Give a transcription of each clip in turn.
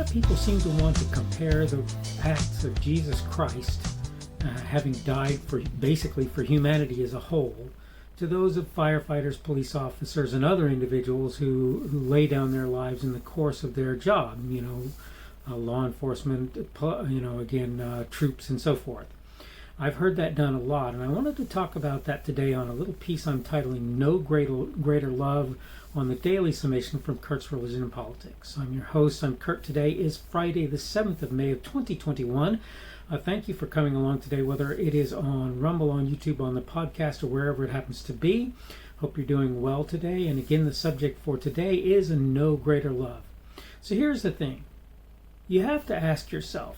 of people seem to want to compare the acts of Jesus Christ, having died basically for humanity as a whole, to those of firefighters, police officers, and other individuals who lay down their lives in the course of their job. Law enforcement, troops, and so forth. I've heard that done a lot, and I wanted to talk about that today on a little piece I'm titling No Greater Love on the Daily Summation from Kurt's Religion and Politics. I'm your host. I'm Kurt. Today is Friday, the 7th of May of 2021. Thank you for coming along today, whether it is on Rumble, on YouTube, on the podcast, or wherever it happens to be. Hope you're doing well today. And again, the subject for today is no greater love. So here's the thing. You have to ask yourself,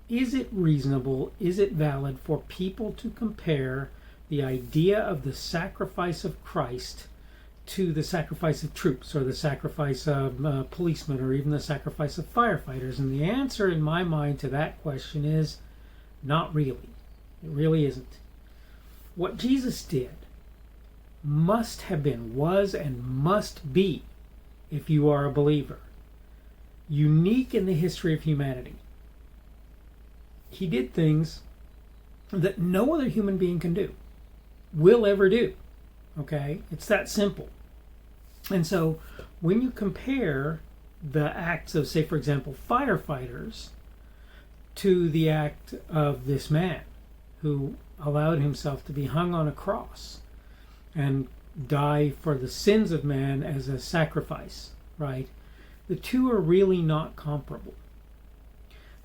is it reasonable, is it valid for people to compare the idea of the sacrifice of Christ to the sacrifice of troops, or the sacrifice of policemen, or even the sacrifice of firefighters? And the answer in my mind to that question is not really. It really isn't. What Jesus did must have been, was, and must be, if you are a believer, unique in the history of humanity. He did things that no other human being can do, will ever do. Okay? It's that simple. And so when you compare the acts of, say, for example, firefighters to the act of this man who allowed himself to be hung on a cross and die for the sins of man as a sacrifice, right? The two are really not comparable.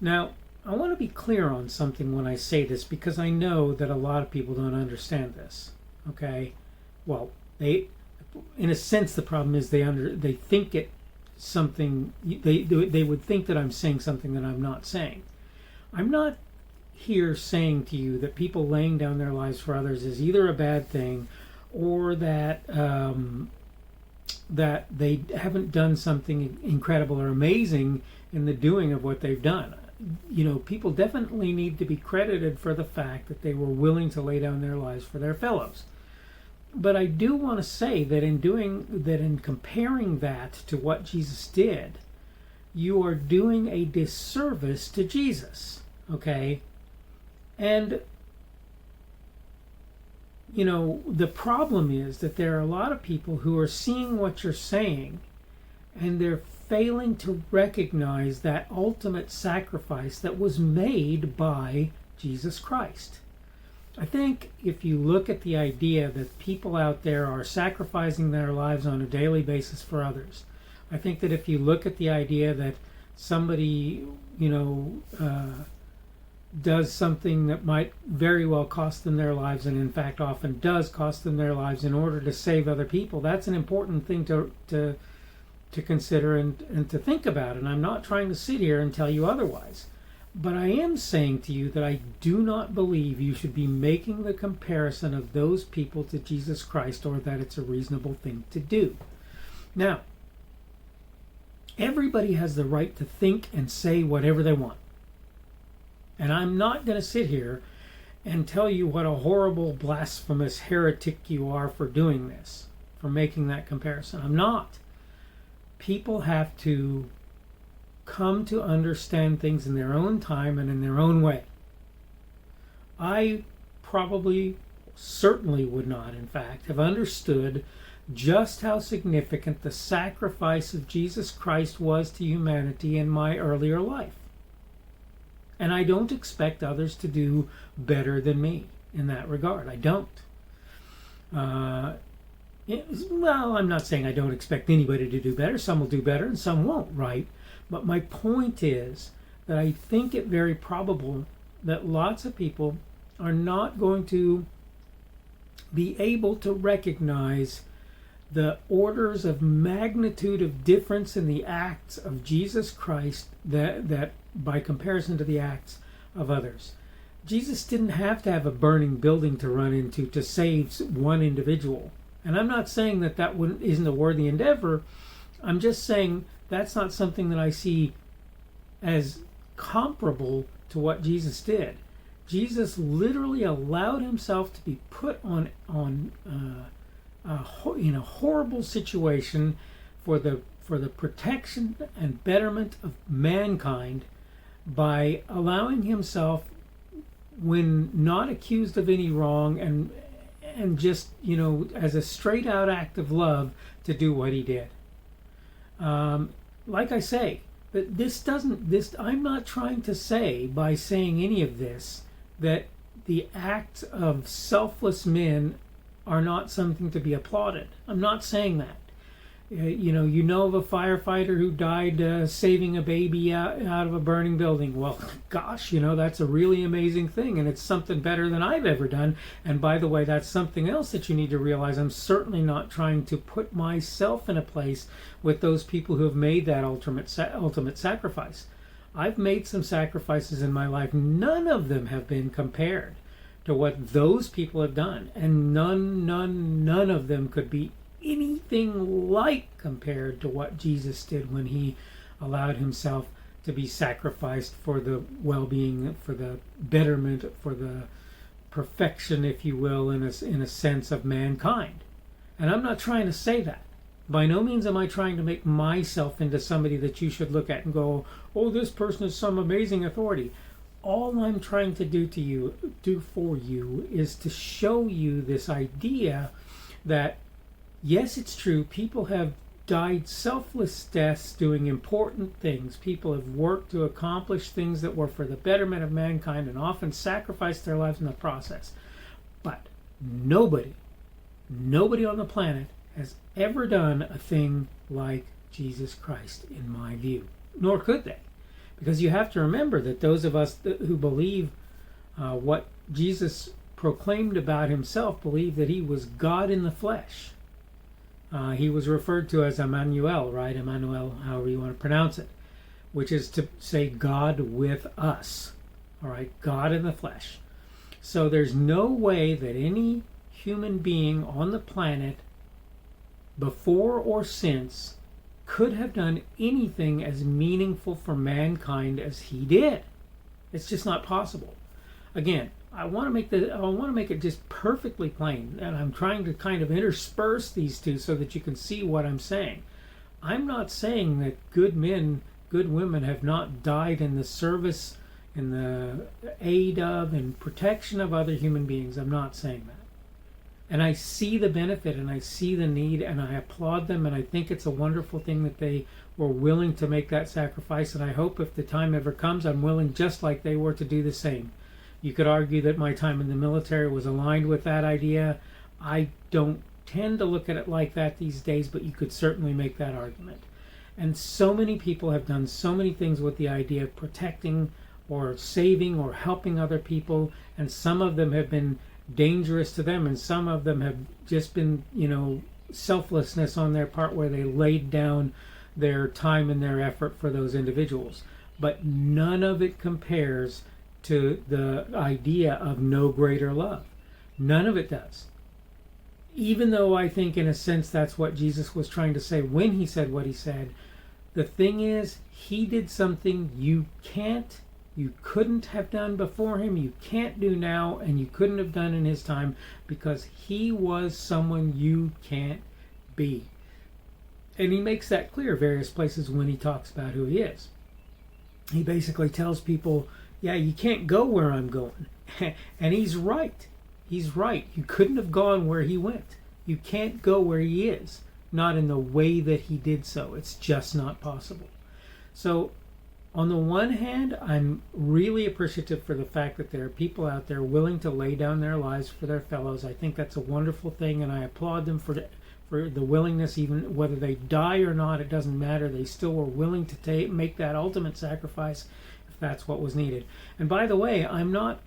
Now, I want to be clear on something when I say this, because I know that a lot of people don't understand this. Okay? Well, in a sense, the problem is they think it something. They would think that I'm saying something that I'm not saying. I'm not here saying to you that people laying down their lives for others is either a bad thing, or that that they haven't done something incredible or amazing in the doing of what they've done. People definitely need to be credited for the fact that they were willing to lay down their lives for their fellows. But I do want to say that in comparing that to what Jesus did, you are doing a disservice to Jesus. Okay? And the problem is that there are a lot of people who are seeing what you're saying, and they're failing to recognize that ultimate sacrifice that was made by Jesus Christ. I think if you look at the idea that people out there are sacrificing their lives on a daily basis for others, I think that if you look at the idea that somebody, does something that might very well cost them their lives, and in fact often does cost them their lives in order to save other people, that's an important thing to consider and to think about. And I'm not trying to sit here and tell you otherwise. But I am saying to you that I do not believe you should be making the comparison of those people to Jesus Christ, or that it's a reasonable thing to do. Now, everybody has the right to think and say whatever they want. And I'm not going to sit here and tell you what a horrible, blasphemous heretic you are for doing this, for making that comparison. I'm not. People have to come to understand things in their own time and in their own way. I certainly would not, in fact, have understood just how significant the sacrifice of Jesus Christ was to humanity in my earlier life. And I don't expect others to do better than me in that regard. I don't. I'm not saying I don't expect anybody to do better. Some will do better and some won't, right? But my point is that I think it very probable that lots of people are not going to be able to recognize the orders of magnitude of difference in the acts of Jesus Christ that by comparison to the acts of others. Jesus didn't have to have a burning building to run into to save one individual. And I'm not saying that isn't a worthy endeavor. I'm just saying that's not something that I see as comparable to what Jesus did. Jesus literally allowed himself to be put in a horrible situation for the for the protection and betterment of mankind by allowing himself, when not accused of any wrong, and just, as a straight out act of love, to do what he did. Like I say, I'm not trying to say, by saying any of this, that the acts of selfless men are not something to be applauded. I'm not saying that. You know of a firefighter who died saving a baby out of a burning building. Well, gosh, that's a really amazing thing, and it's something better than I've ever done. And by the way, that's something else that you need to realize. I'm certainly not trying to put myself in a place with those people who have made that ultimate sacrifice. I've made some sacrifices in my life. None of them have been compared to what those people have done, and none of them could be anything like compared to what Jesus did when he allowed himself to be sacrificed for the well-being, for the betterment, for the perfection, if you will, in a sense, of mankind. And I'm not trying to say that. By no means am I trying to make myself into somebody that you should look at and go, oh, this person is some amazing authority. All I'm trying to do for you is to show you this idea that, yes, it's true, people have died selfless deaths doing important things. People have worked to accomplish things that were for the betterment of mankind and often sacrificed their lives in the process. But nobody on the planet has ever done a thing like Jesus Christ, in my view. Nor could they. Because you have to remember that those of us who believe what Jesus proclaimed about himself believe that he was God in the flesh. He was referred to as Emmanuel, right? Emmanuel, however you want to pronounce it, which is to say God with us. All right, God in the flesh. So there's no way that any human being on the planet, before or since, could have done anything as meaningful for mankind as he did. It's just not possible. Again, I want to make it just perfectly plain, and I'm trying to kind of intersperse these two so that you can see what I'm saying. I'm not saying that good men, good women have not died in the service, in the aid of, and protection of other human beings. I'm not saying that. And I see the benefit, and I see the need, and I applaud them, and I think it's a wonderful thing that they were willing to make that sacrifice, and I hope if the time ever comes, I'm willing, just like they were, to do the same. You could argue that my time in the military was aligned with that idea. I don't tend to look at it like that these days, but you could certainly make that argument. And so many people have done so many things with the idea of protecting or saving or helping other people, and some of them have been dangerous to them, and some of them have just been, selflessness on their part, where they laid down their time and their effort for those individuals. But none of it compares to the idea of no greater love. None of it does. Even though I think, in a sense, that's what Jesus was trying to say when he said what he said. The thing is, he did something you couldn't have done before him, you can't do now, and you couldn't have done in his time, because he was someone you can't be. And he makes that clear various places when he talks about who he is. He basically tells people, yeah, you can't go where I'm going. And he's right. He's right. You couldn't have gone where he went. You can't go where he is. Not in the way that he did so. It's just not possible. So, on the one hand, I'm really appreciative for the fact that there are people out there willing to lay down their lives for their fellows. I think that's a wonderful thing, and I applaud them for the willingness. Even whether they die or not, it doesn't matter. They still were willing to make that ultimate sacrifice if that's what was needed. And by the way, I'm not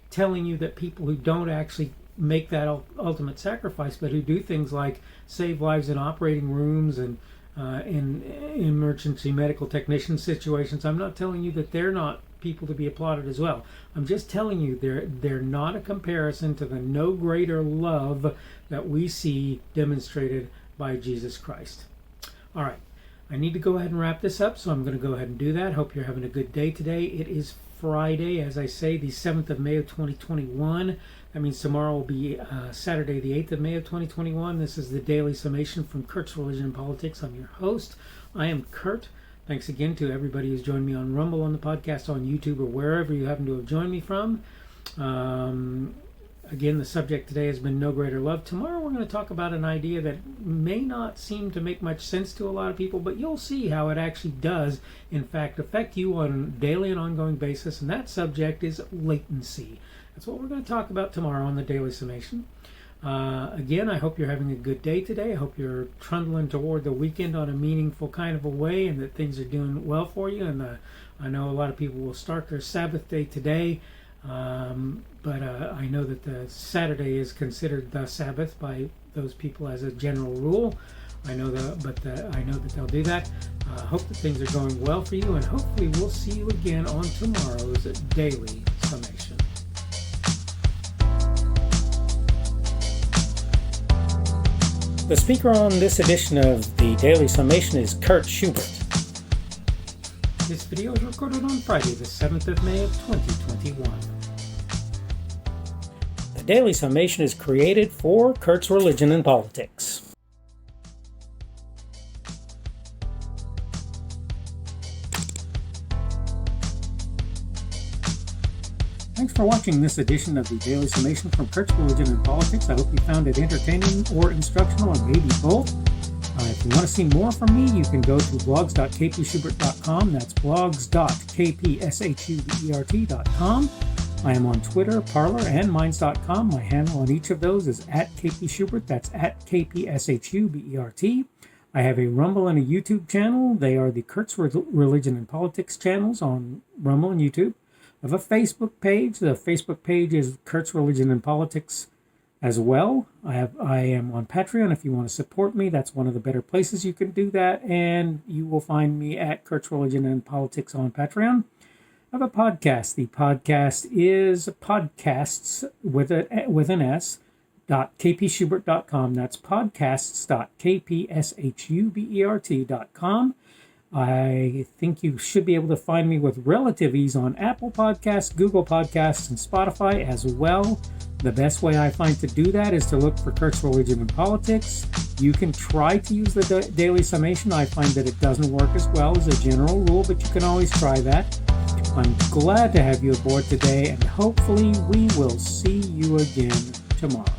telling you that people who don't actually make that ultimate sacrifice, but who do things like save lives in operating rooms and in emergency medical technician situations, I'm not telling you that they're not people to be applauded as well. I'm just telling you they're not a comparison to the no greater love that we see demonstrated by Jesus Christ. All right, I need to go ahead and wrap this up, so I'm going to go ahead and do that. Hope you're having a good day today. It is Friday, as I say, the 7th of May of 2021. That means tomorrow will be Saturday, the 8th of May of 2021. This is the Daily Summation from Kurt's Religion and Politics. I'm your host. I am Kurt. Thanks again to everybody who's joined me on Rumble, on the podcast, on YouTube, or wherever you happen to have joined me from. Again, the subject today has been no greater love. Tomorrow we're going to talk about an idea that may not seem to make much sense to a lot of people, but you'll see how it actually does, in fact, affect you on a daily and ongoing basis, and that subject is latency. That's what we're going to talk about tomorrow on the Daily Summation. Again, I hope you're having a good day today. I hope you're trundling toward the weekend on a meaningful kind of a way and that things are doing well for you. And I know a lot of people will start their Sabbath day today. But I know that the Saturday is considered the Sabbath by those people as a general rule. I know that they'll do that. Hope that things are going well for you, and hopefully we'll see you again on tomorrow's Daily Summation. The speaker on this edition of the Daily Summation is Kurt Schubert. This video is recorded on Friday, the 7th of May of 2021. The Daily Summation is created for Kurt's Religion and Politics. Thanks for watching this edition of the Daily Summation from Kurt's Religion and Politics. I hope you found it entertaining or instructional, or maybe both. If you want to see more from me, you can go to blogs.kpschubert.com. That's blogs.kpschubert.com. I am on Twitter, Parler, and Minds.com. My handle on each of those is @kpschubert. That's @kpschubert. I have a Rumble and a YouTube channel. They are the Kurt's Religion and Politics channels on Rumble and YouTube. I have a Facebook page. The Facebook page is Kurt's Religion and Politics as well. I am on Patreon. If you want to support me, that's one of the better places you can do that. And you will find me at Kurt's Religion and Politics on Patreon. I have a podcast. The podcast is podcasts with an S. .kpschubert.com. That's podcasts.kpschubert.com. I think you should be able to find me with relative ease on Apple Podcasts, Google Podcasts, and Spotify as well. The best way I find to do that is to look for Kurt's Religion and Politics. You can try to use the Daily Summation. I find that it doesn't work as well as a general rule, but you can always try that. I'm glad to have you aboard today, and hopefully we will see you again tomorrow.